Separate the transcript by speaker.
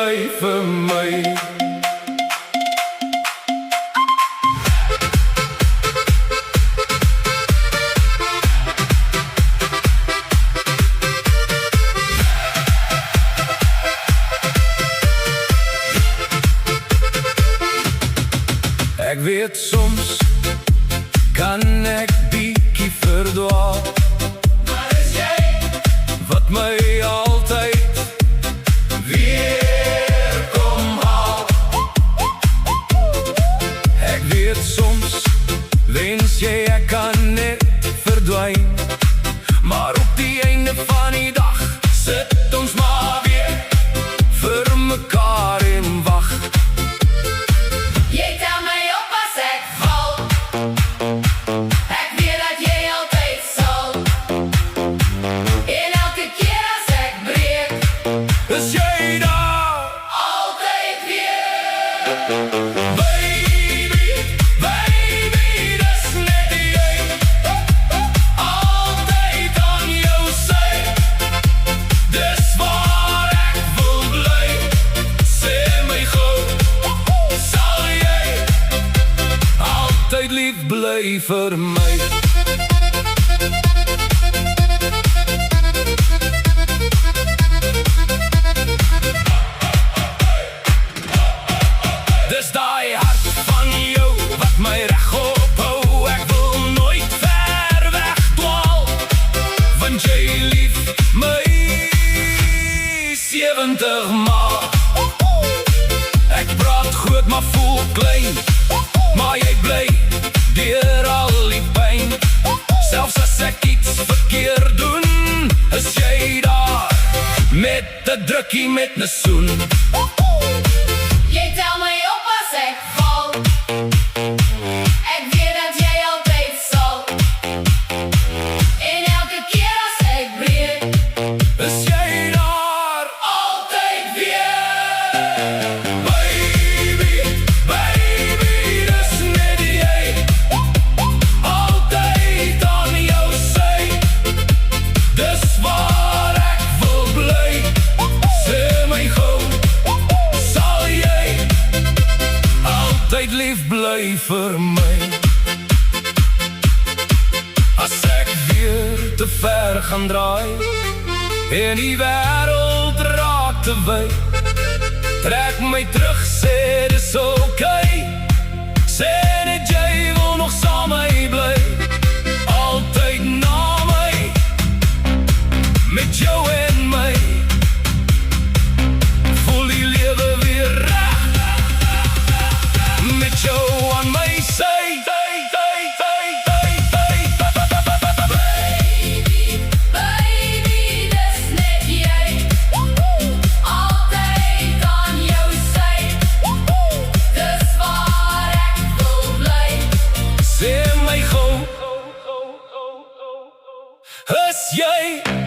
Speaker 1: bly vir my. Ek weet soms kan ek bietjie verdwaal, maar is jy wat my altyd weer kom haal. Ek weet soms wens jy ek kan net verdwyn, maar op die einde van die dag sit ons maar weer vir mekaar en wag. Is jy daar? Altyd weer. Baby, baby, dis net jy. Altyd aan jou sy. Dis waar ek wil bly. Sê my gou, sal jy altyd lief bly vir my? Dis daai hart van jou wat my reg ophou. Ek wil nooit ver weg dwaal, want jy lief my 70 maal. Ek praat groot maar voel klein, maar jy bly deur al die pyn. Selfs as ek iets verkeerd doen, is jy daar met 'n drukkie, met 'n soen.
Speaker 2: Jy tel my op as ek val. Ek weet dat jy altyd sal. En elke keer as ek breek,
Speaker 1: is jy daar altyd weer. Baby, baby, dis net jy. Altyd aan jou sy. Dis waar ek wil bly. Sê my gou, sal jy altyd lief bly vir my? As ek weer te ver gaan draai en die wêreld raak te wyd, trek my terug, sê dis okay. Sê net jy wil nog saam my bly, altyd na my, met jou en my. Voel die lewe weer reg, met jou aan my sy.
Speaker 2: baby, baby, dis net jy. Altyd aan jou sy. Dis waar ek wil bly.
Speaker 1: Sê my gou, is jy